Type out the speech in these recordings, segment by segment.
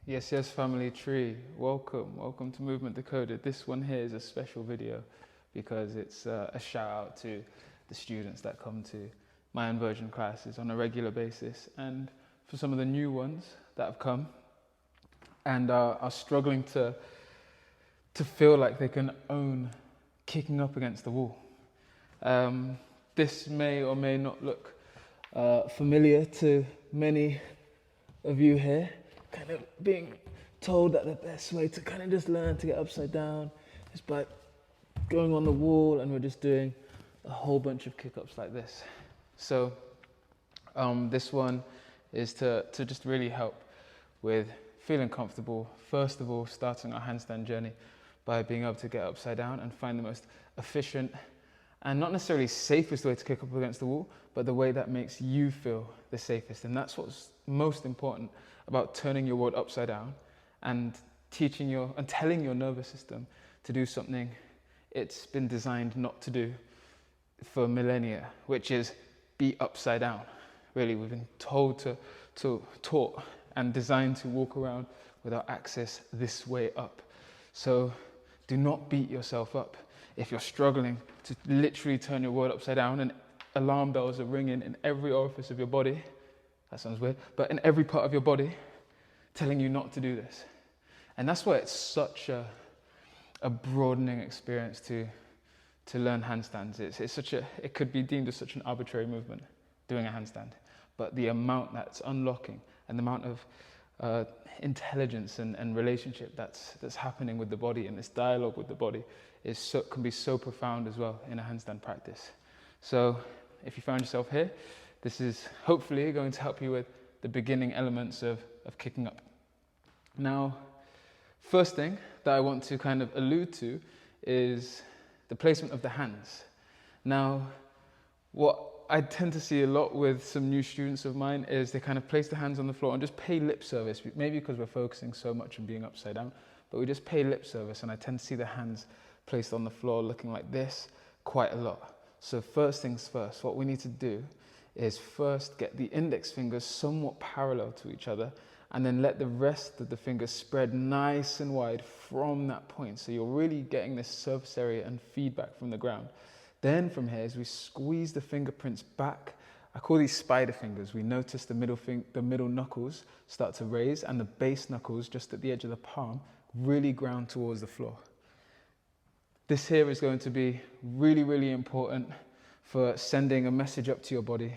Yes, yes, family tree. Welcome to Movement Decoded. This one here is a special video because it's a shout out to the students that come to my inversion classes on a regular basis, and for some of the new ones that have come and are struggling to feel like they can own kicking up against the wall. This may or may not look familiar to many of you here, kind of being told that the best way to kind of just learn to get upside down is by going on the wall, and we're just doing a whole bunch of kick-ups like this. So this one is to just really help with feeling comfortable, first of all starting our handstand journey by being able to get upside down and find the most efficient and not necessarily safest way to kick up against the wall, but the way that makes you feel the safest. And that's what's most important about turning your world upside down and teaching and telling your nervous system to do something it's been designed not to do for millennia, which is be upside down. Really, we've been taught and designed to walk around with our axis this way up. So do not beat yourself up. If you're struggling to literally turn your world upside down and alarm bells are ringing in every orifice of your body, that sounds weird, but in every part of your body, telling you not to do this. And that's why it's such a broadening experience to learn handstands. It could be deemed as such an arbitrary movement, doing a handstand, but the amount that's unlocking and the amount of intelligence and relationship that's happening with the body and this dialogue with the body can be so profound as well in a handstand practice. So if you found yourself here, this is hopefully going to help you with the beginning elements of kicking up. Now, first thing that I want to kind of allude to is the placement of the hands. Now, what I tend to see a lot with some new students of mine is they kind of place the hands on the floor and just pay lip service, maybe because we're focusing so much on being upside down, but we just pay lip service, and I tend to see the hands placed on the floor looking like this quite a lot. So first things first, what we need to do is first get the index fingers somewhat parallel to each other, and then let the rest of the fingers spread nice and wide from that point. So you're really getting this surface area and feedback from the ground. Then from here, as we squeeze the fingerprints back, I call these spider fingers. We notice the middle knuckles start to raise, and the base knuckles just at the edge of the palm really ground towards the floor. This here is going to be really, really important for sending a message up to your body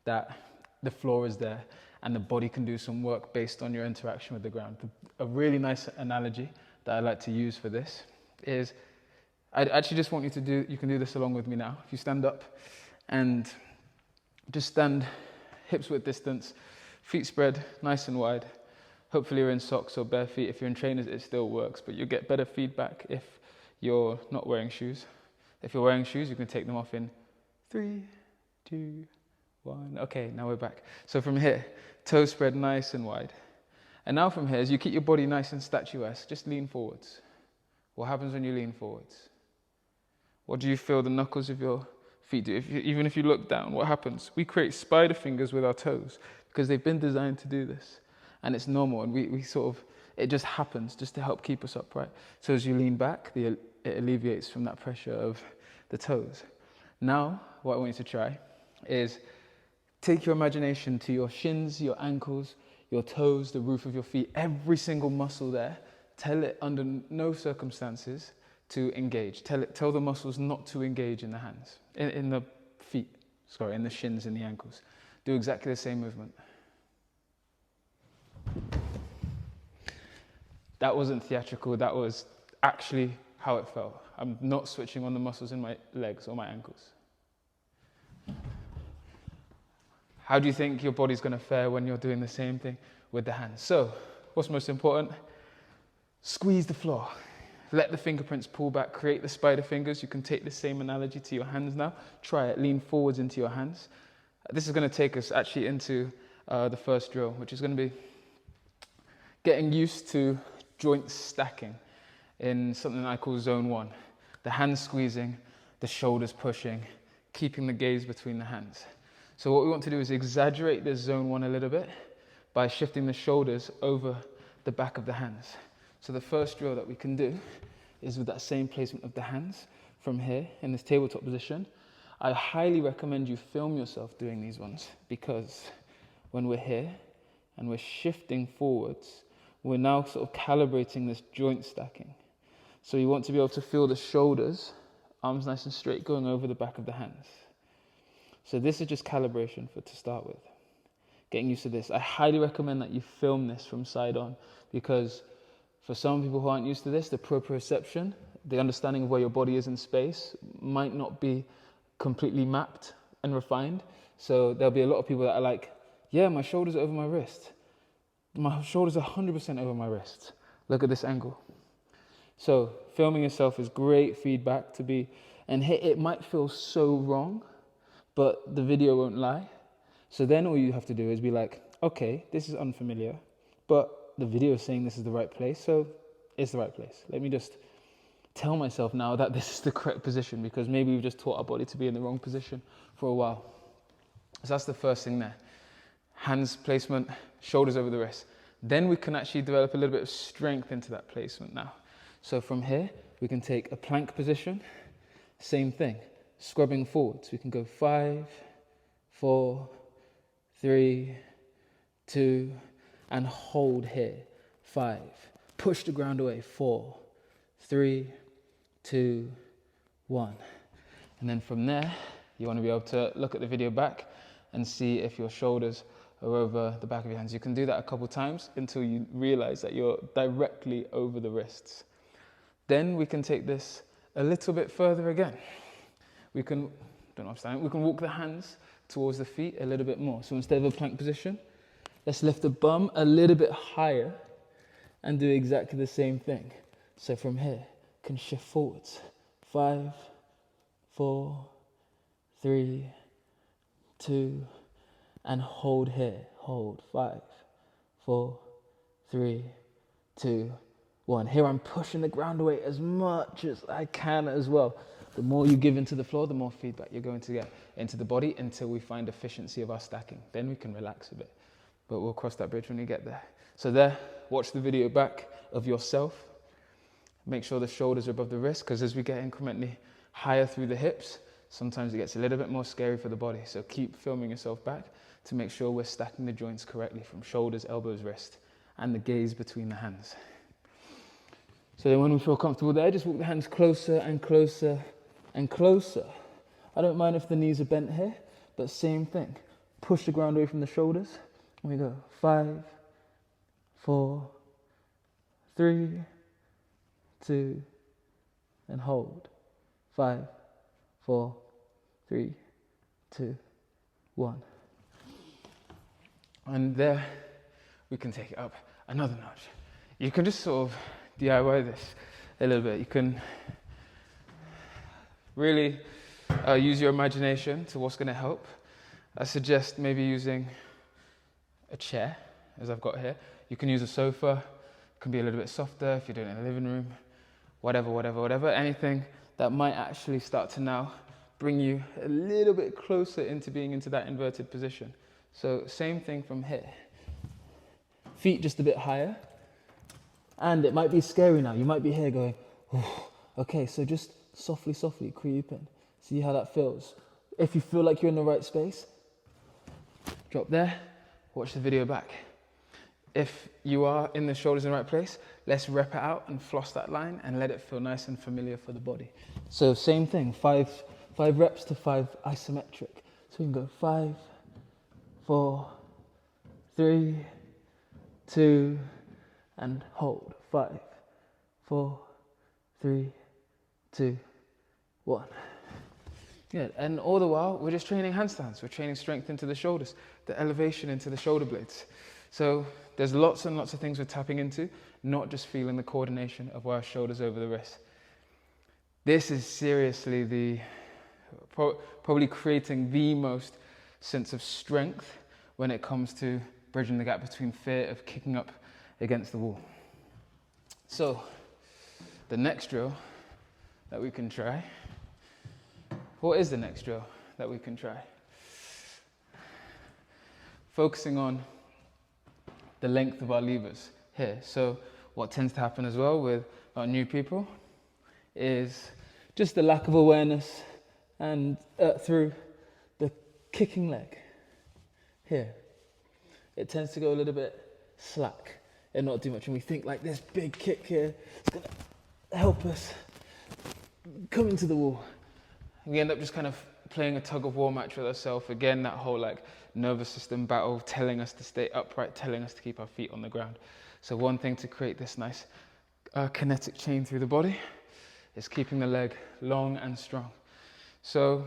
that the floor is there and the body can do some work based on your interaction with the ground. A really nice analogy that I like to use for this is, I actually just want you can do this along with me now. If you stand up and just stand hips width distance, feet spread nice and wide. Hopefully you're in socks or bare feet. If you're in trainers, it still works, but you'll get better feedback if you're not wearing shoes. If you're wearing shoes, you can take them off in 3, 2, 1. Okay, now we're back. So from here, toes spread nice and wide. And now from here, as you keep your body nice and statuesque, just lean forwards. What happens when you lean forwards? What do you feel the knuckles of your feet do? Even if you look down, what happens? We create spider fingers with our toes because they've been designed to do this. And it's normal, and we sort of, it just happens just to help keep us upright. So as you lean back, it alleviates from that pressure of the toes. Now, what I want you to try is take your imagination to your shins, your ankles, your toes, the roof of your feet, every single muscle there. Tell it under no circumstances to engage. Tell the muscles not to engage in the hands, in the feet, in the shins and the ankles. Do exactly the same movement. That wasn't theatrical, that was actually how it felt. I'm not switching on the muscles in my legs or my ankles. How do you think your body's going to fare when you're doing the same thing with the hands? So, what's most important? Squeeze the floor. Let the fingerprints pull back, create the spider fingers. You can take the same analogy to your hands now. Try it, lean forwards into your hands. This is going to take us actually into the first drill, which is going to be getting used to joint stacking in something I call zone 1. The hands squeezing, the shoulders pushing, keeping the gaze between the hands. So what we want to do is exaggerate this zone 1 a little bit by shifting the shoulders over the back of the hands. So the first drill that we can do is with that same placement of the hands from here in this tabletop position. I highly recommend you film yourself doing these ones, because when we're here and we're shifting forwards, we're now sort of calibrating this joint stacking. So you want to be able to feel the shoulders, arms nice and straight, going over the back of the hands. So this is just calibration to start with. Getting used to this. I highly recommend that you film this from side on, because for some people who aren't used to this, the proprioception, the understanding of where your body is in space, might not be completely mapped and refined. So there'll be a lot of people that are like, yeah, my shoulders are over my wrist. My shoulders are 100% over my wrist. Look at this angle. So filming yourself is great feedback to be, and it might feel so wrong, but the video won't lie. So then all you have to do is be like, okay, this is unfamiliar, but the video is saying this is the right place, so it's the right place. Let me just tell myself now that this is the correct position, because maybe we've just taught our body to be in the wrong position for a while. So that's the first thing there. Hands placement, shoulders over the wrist. Then we can actually develop a little bit of strength into that placement now. So from here, we can take a plank position, same thing, scrubbing forwards. We can go 5, 4, 3, 2, and hold here, 5. Push the ground away, 4, 3, 2, 1. And then from there, you want to be able to look at the video back and see if your shoulders are over the back of your hands. You can do that a couple times until you realize that you're directly over the wrists. Then we can take this a little bit further again. We can walk the hands towards the feet a little bit more. So instead of a plank position, let's lift the bum a little bit higher and do exactly the same thing. So from here, can shift forwards. 5, 4, 3, 2, and hold here. Hold. 5, 4, 3, 2, 1. Here I'm pushing the ground away as much as I can as well. The more you give into the floor, the more feedback you're going to get into the body until we find efficiency of our stacking. Then we can relax a bit, but we'll cross that bridge when we get there. So there, watch the video back of yourself. Make sure the shoulders are above the wrist, because as we get incrementally higher through the hips, sometimes it gets a little bit more scary for the body. So keep filming yourself back to make sure we're stacking the joints correctly from shoulders, elbows, wrist, and the gaze between the hands. So then when we feel comfortable there, just walk the hands closer and closer and closer. I don't mind if the knees are bent here, but same thing. Push the ground away from the shoulders. And we go 5, 4, 3, 2, and hold. 5, 4, 3, 2, 1. And there we can take it up another notch. You can just sort of DIY this a little bit. You can really use your imagination to what's going to help. I suggest maybe using a chair, as I've got here. You can use a sofa. It can be a little bit softer if you're doing it in the living room. Whatever. Anything that might actually start to now bring you a little bit closer into being into that inverted position. So same thing from here. Feet just a bit higher. And it might be scary now. You might be here going, oh, okay, so just softly creep in. See how that feels. If you feel like you're in the right space, drop there, watch the video back. If you are in the shoulders in the right place, let's rep it out and floss that line and let it feel nice and familiar for the body. So same thing, 5 reps to 5 isometric. So we can go 5, 4, 3, 2, and hold. 5, 4, 3, 2, 1. Good. And all the while, we're just training handstands. We're training strength into the shoulders, the elevation into the shoulder blades. So there's lots and lots of things we're tapping into, not just feeling the coordination of our shoulders over the wrist. This is seriously probably creating the most sense of strength when it comes to bridging the gap between fear of kicking up against the wall. So the next drill that we can try, what is the next drill that we can try? Focusing on the length of our levers here. So what tends to happen as well with our new people is just the lack of awareness and through the kicking leg here. It tends to go a little bit slack and not do much. And we think like this big kick here is going to help us come into the wall. We end up just kind of playing a tug of war match with ourselves. Again, that whole like nervous system battle telling us to stay upright, telling us to keep our feet on the ground. So one thing to create this nice kinetic chain through the body is keeping the leg long and strong. So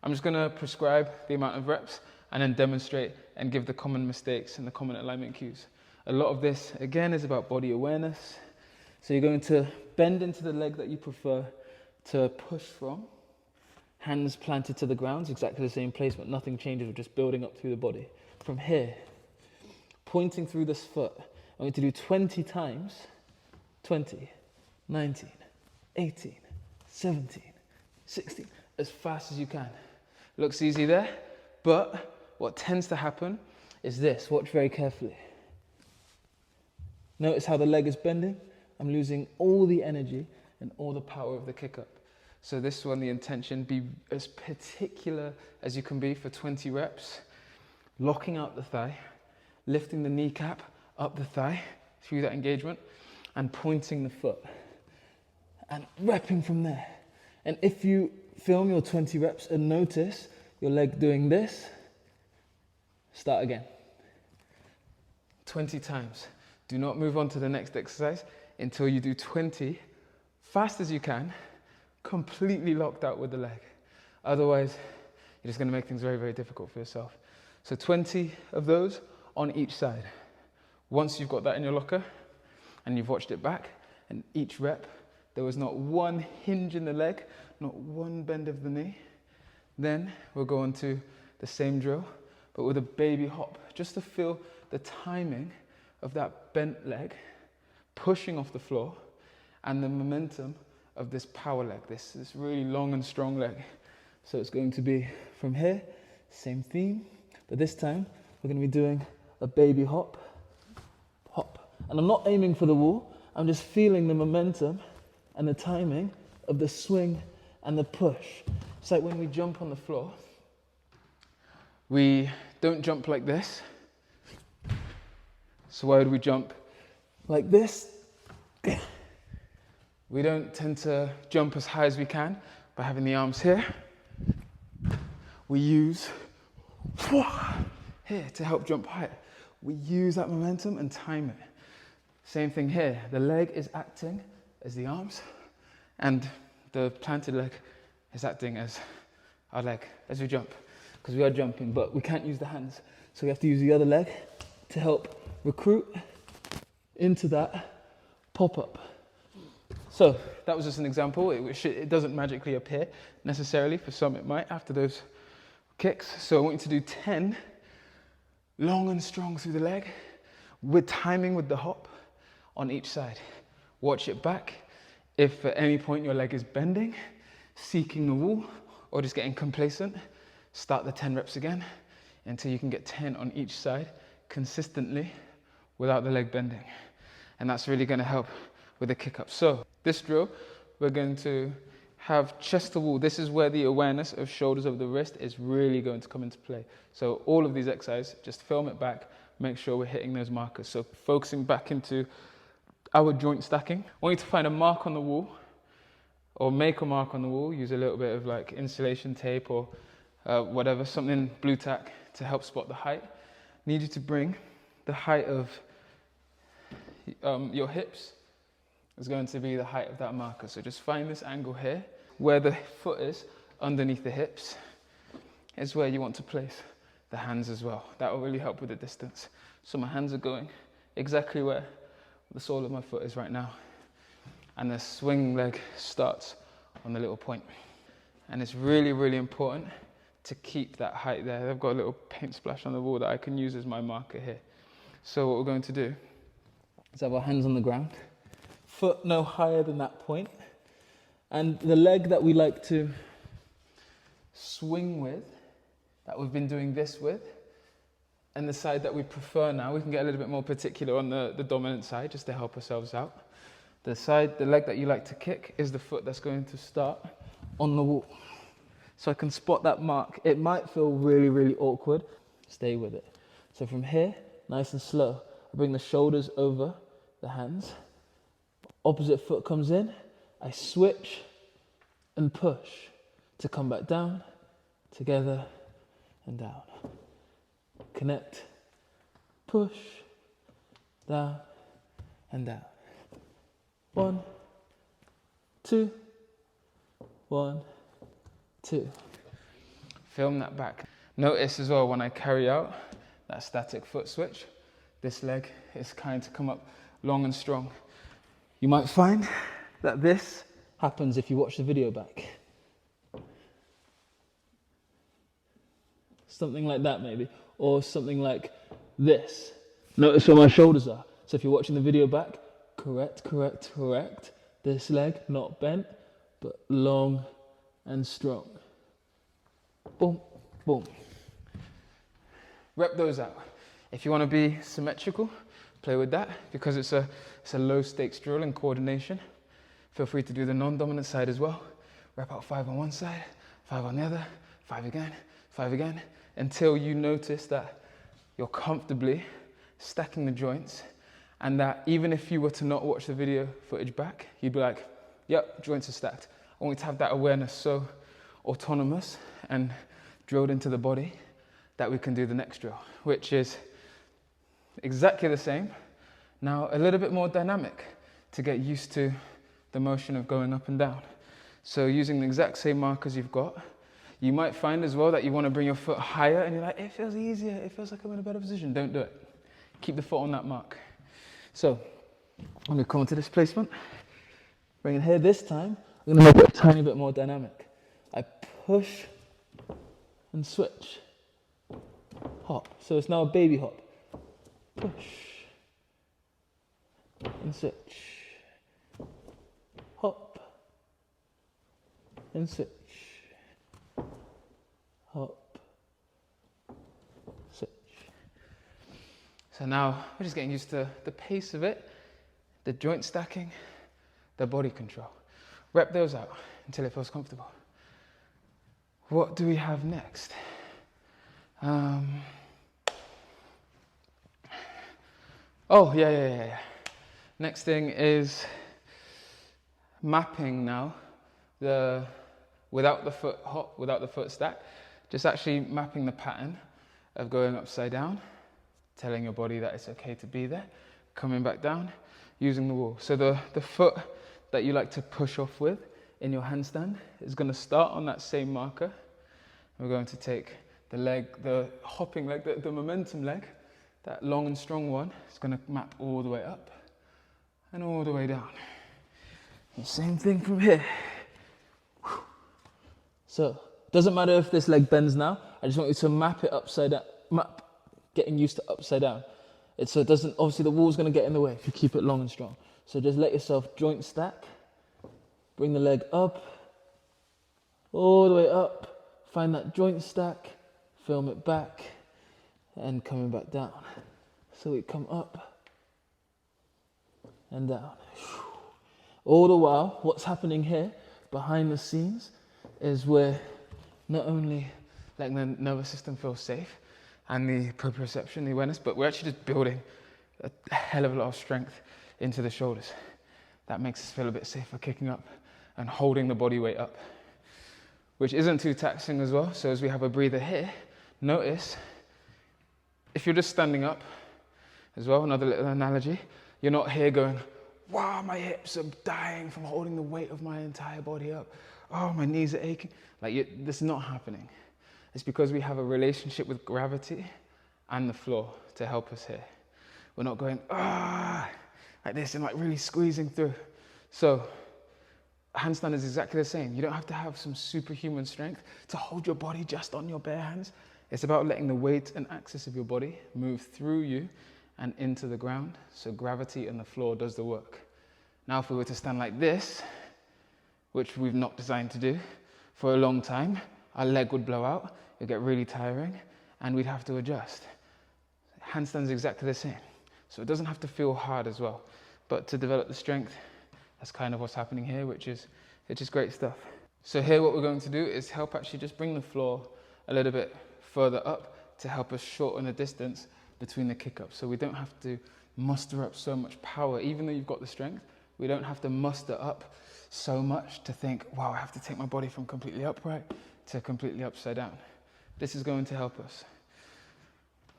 I'm just going to prescribe the amount of reps and then demonstrate and give the common mistakes and the common alignment cues. A lot of this, again, is about body awareness. So you're going to bend into the leg that you prefer to push from. Hands planted to the ground, exactly the same place, but nothing changes, we're just building up through the body. From here, pointing through this foot, I'm going to do 20 times, 20, 19, 18, 17, 16, as fast as you can. Looks easy there, but what tends to happen is this, watch very carefully. Notice how the leg is bending. I'm losing all the energy and all the power of the kick up. So this one, the intention, be as particular as you can be for 20 reps, locking out the thigh, lifting the kneecap up the thigh through that engagement, and pointing the foot, and repping from there. And if you film your 20 reps and notice your leg doing this, start again. 20 times. Do not move on to the next exercise until you do 20, fast as you can, completely locked out with the leg. Otherwise, you're just going to make things very, very difficult for yourself. So 20 of those on each side. Once you've got that in your locker and you've watched it back, and each rep, there was not one hinge in the leg, not one bend of the knee, then we'll go on to the same drill, but with a baby hop, just to feel the timing of that bent leg pushing off the floor and the momentum of this power leg, this really long and strong leg. So it's going to be from here, same theme, but this time we're going to be doing a baby hop, hop. And I'm not aiming for the wall, I'm just feeling the momentum and the timing of the swing and the push. It's like when we jump on the floor, we don't jump like this. So why would we jump like this? We don't tend to jump as high as we can by having the arms here. We use here to help jump higher. We use that momentum and time it. Same thing here. The leg is acting as the arms, and the planted leg is acting as our leg as we jump, because we are jumping, but we can't use the hands. So we have to use the other leg to help recruit into that pop-up. So that was just an example. It doesn't magically appear necessarily. For some it might after those kicks. So I want you to do 10 long and strong through the leg with timing with the hop on each side. Watch it back. If at any point your leg is bending, seeking the wall, or just getting complacent, start the 10 reps again until you can get 10 on each side consistently without the leg bending. And that's really going to help with the kick up. So this drill, we're going to have chest to wall. This is where the awareness of shoulders over the wrist is really going to come into play. So all of these exercises, just film it back, make sure we're hitting those markers. So focusing back into our joint stacking. I want you to find a mark on the wall, or make a mark on the wall. Use a little bit of like insulation tape or whatever, something blue tack to help spot the height. Need you to bring the height of your hips is going to be the height of that marker. So just find this angle here, where the foot is underneath the hips, is where you want to place the hands as well. That will really help with the distance. So my hands are going exactly where the sole of my foot is right now. And the swing leg starts on the little point. And it's really, really important to keep that height there. I've got a little paint splash on the wall that I can use as my marker here. So what we're going to do is have our hands on the ground, foot no higher than that point, and the leg that we like to swing with, that we've been doing this with, and the side that we prefer now. We can get a little bit more particular on the dominant side just to help ourselves out. The leg that you like to kick is the foot that's going to start on the wall. So I can spot that mark. It might feel really, really awkward. Stay with it. So from here, nice and slow, I bring the shoulders over the hands. Opposite foot comes in. I switch and push to come back down, together and down. Connect, push, down and down. 1, 2, 1, 2. Film that back. Notice as well when I carry out that static foot switch, this leg is kind to come up long and strong. You might find that this happens if you watch the video back. Something like that maybe, or something like this. Notice where my shoulders are. So if you're watching the video back, correct. This leg, not bent, but long and strong. Boom, boom. Rep those out. If you want to be symmetrical, play with that because it's a low stakes drill in coordination. Feel free to do the non-dominant side as well. Rep out 5 on one side, 5 on the other, 5 again, until you notice that you're comfortably stacking the joints, and that even if you were to not watch the video footage back, you'd be like, yep, joints are stacked. I want you to have that awareness so autonomous and drilled into the body that we can do the next drill, which is exactly the same, now a little bit more dynamic to get used to the motion of going up and down. So using the exact same markers you've got, you might find as well that you want to bring your foot higher and you're like, it feels easier, it feels like I'm in a better position. Don't do it. Keep the foot on that mark. So I'm going to come into this placement, bring it here. This time, I'm going to make it a tiny bit more dynamic. I push and switch. Hop. So it's now a baby hop. Push and switch. Hop and switch. Hop, switch. So now we're just getting used to the pace of it, the joint stacking, the body control. Rep those out until it feels comfortable. What do we have next? Oh, yeah. Next thing is mapping now, without the foot hop, without the foot stack, just actually mapping the pattern of going upside down, telling your body that it's okay to be there, coming back down, using the wall. So the foot that you like to push off with in your handstand is going to start on that same marker. We're going to take the leg, the hopping leg, the momentum leg, that long and strong one, is going to map all the way up and all the way down. The same thing from here. So, doesn't matter if this leg bends now, I just want you to map it upside down, getting used to upside down. So it doesn't, obviously the wall's going to get in the way if you keep it long and strong. So just let yourself joint stack, bring the leg up, all the way up, find that joint stack, film it back, and coming back down. So we come up and down. All the while, what's happening here, behind the scenes, is we're not only letting the nervous system feel safe and the proprioception, the awareness, but we're actually just building a hell of a lot of strength into the shoulders. That makes us feel a bit safer kicking up and holding the body weight up, which isn't too taxing as well. So as we have a breather here, notice if you're just standing up as well, another little analogy, you're not here going, wow, my hips are dying from holding the weight of my entire body up. Oh, my knees are aching. This is not happening. It's because we have a relationship with gravity and the floor to help us here. We're not going, like this and really squeezing through. So handstand is exactly the same. You don't have to have some superhuman strength to hold your body just on your bare hands. It's about letting the weight and axis of your body move through you and into the ground. So gravity and the floor does the work. Now, if we were to stand like this, which we've not designed to do for a long time, our leg would blow out, it would get really tiring, and we'd have to adjust. Handstand is exactly the same. So it doesn't have to feel hard as well. But to develop the strength, that's kind of what's happening here, which is great stuff. So here what we're going to do is help actually just bring the floor a little bit further up to help us shorten the distance between the kick-ups. So we don't have to muster up so much power. Even though you've got the strength, we don't have to muster up so much to think, wow, I have to take my body from completely upright to completely upside down. This is going to help us.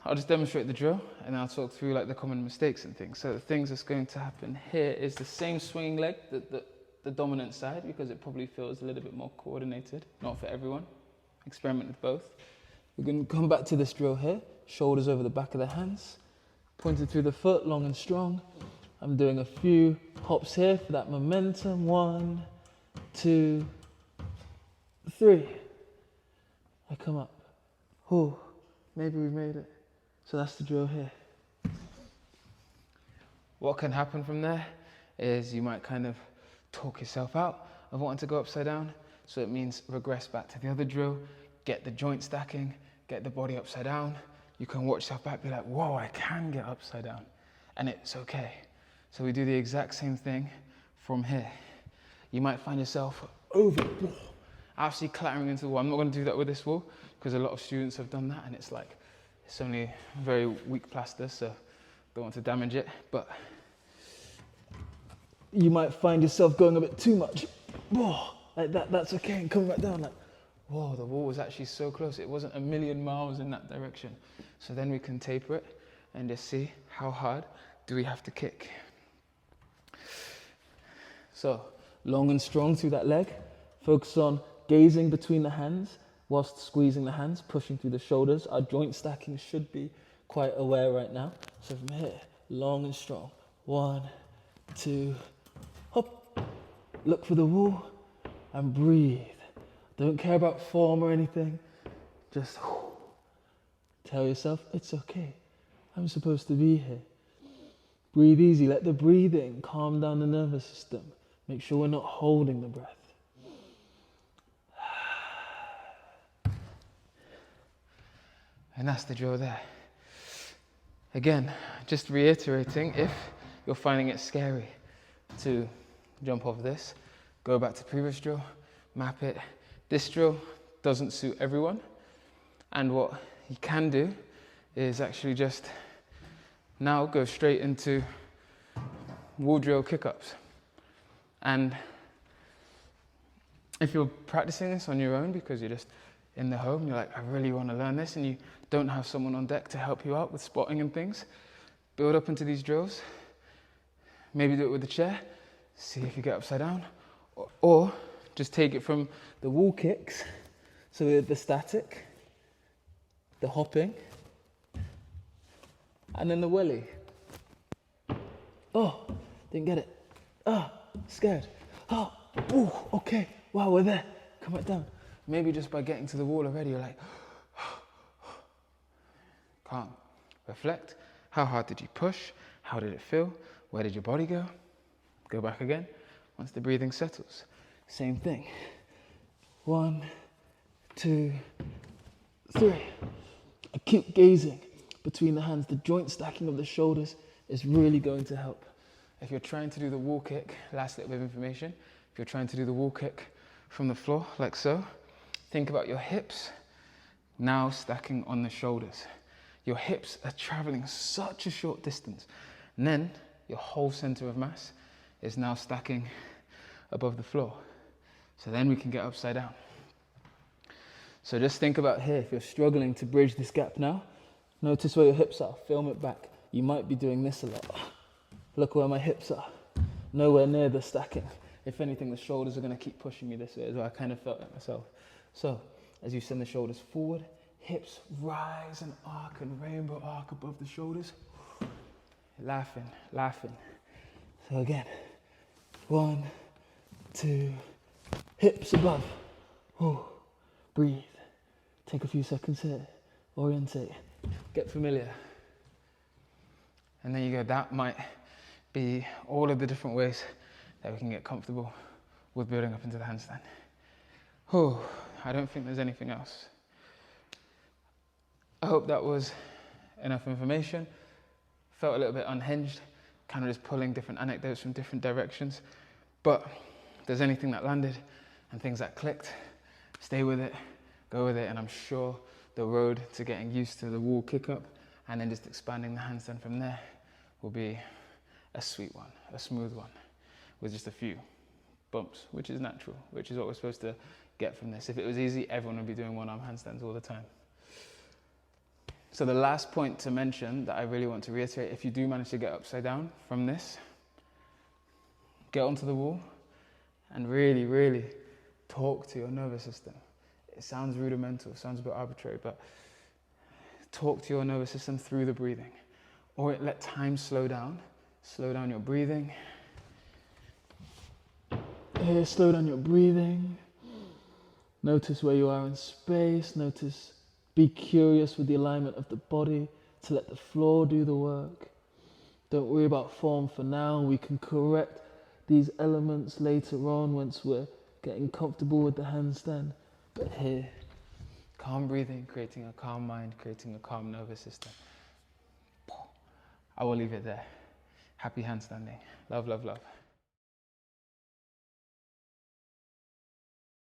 I'll just demonstrate the drill and I'll talk through like the common mistakes and things. So the things that's going to happen here is the same swinging leg, the dominant side, because it probably feels a little bit more coordinated. Not for everyone. Experiment with both. We're going to come back to this drill here. Shoulders over the back of the hands. Pointed through the foot, long and strong. I'm doing a few hops here for that momentum. 1, 2, 3. I come up. Oh, maybe we made it. So that's the drill here. What can happen from there is you might kind of talk yourself out of wanting to go upside down. So it means regress back to the other drill, get the joint stacking, get the body upside down. You can watch yourself back, be like, whoa, I can get upside down. And it's okay. So we do the exact same thing from here. You might find yourself over, absolutely clattering into the wall. I'm not going to do that with this wall because a lot of students have done that and it's like, it's only very weak plaster, so don't want to damage it. But you might find yourself going a bit too much. Whoa, like that, that's okay, and come back down like, whoa, the wall was actually so close. It wasn't a million miles in that direction. So then we can taper it and just see how hard do we have to kick. So long and strong through that leg. Focus on gazing between the hands whilst squeezing the hands, pushing through the shoulders. Our joint stacking should be quite aware right now. So from here, long and strong. 1, 2, hop. Look for the wall and breathe. Don't care about form or anything. Just tell yourself, it's okay. I'm supposed to be here. Breathe easy. Let the breathing calm down the nervous system. Make sure we're not holding the breath. And that's the drill there. Again, just reiterating, if you're finding it scary to jump off this, go back to previous drill, map it. This drill doesn't suit everyone. And what you can do is actually just now go straight into wall drill kick-ups. And if you're practicing this on your own because you're just in the home, you're like, I really want to learn this, and you don't have someone on deck to help you out with spotting and things, build up into these drills. Maybe do it with the chair, see if you get upside down, or just take it from the wall kicks, so with the static, the hopping, and then the welly. Oh, didn't get it. Ah, scared. Oh, ooh, okay, wow, we're there. Come back down. Maybe just by getting to the wall already, you're like, calm. Reflect. How hard did you push? How did it feel? Where did your body go? Go back again once the breathing settles. Same thing. 1, 2, 3. Keep gazing between the hands. The joint stacking of the shoulders is really going to help. If you're trying to do the wall kick, last little bit of information, if you're trying to do the wall kick from the floor, like so, think about your hips now stacking on the shoulders. Your hips are traveling such a short distance. And then your whole center of mass is now stacking above the floor. So then we can get upside down. So just think about here, if you're struggling to bridge this gap now, notice where your hips are, film it back. You might be doing this a lot. Look where my hips are, nowhere near the stacking. If anything, the shoulders are going to keep pushing me this way as well. I kind of felt it myself. So as you send the shoulders forward, hips rise and arc and rainbow arc above the shoulders. Laughing, laughing. So again, 1, 2, hips above. Oh, breathe. Take a few seconds here. Orientate. Get familiar. And then you go, that might be all of the different ways that we can get comfortable with building up into the handstand. I don't think there's anything else. I hope that was enough information. Felt a little bit unhinged, kind of just pulling different anecdotes from different directions. But if there's anything that landed and things that clicked, stay with it, go with it, and I'm sure the road to getting used to the wall kick up and then just expanding the handstand from there will be a sweet one, a smooth one, with just a few bumps, which is natural, which is what we're supposed to get from this. If it was easy, everyone would be doing one-arm handstands all the time. So the last point to mention that I really want to reiterate, if you do manage to get upside down from this, get onto the wall and really, really talk to your nervous system. It sounds rudimental, sounds a bit arbitrary, but talk to your nervous system through the breathing. Or let time slow down your breathing. Here, slow down your breathing. Notice where you are in space. Notice, be curious with the alignment of the body to let the floor do the work. Don't worry about form for now. We can correct these elements later on once we're getting comfortable with the handstand. But here, Calm breathing, creating a calm mind, creating a calm nervous system. I will leave it there. Happy handstanding. Love, love, love.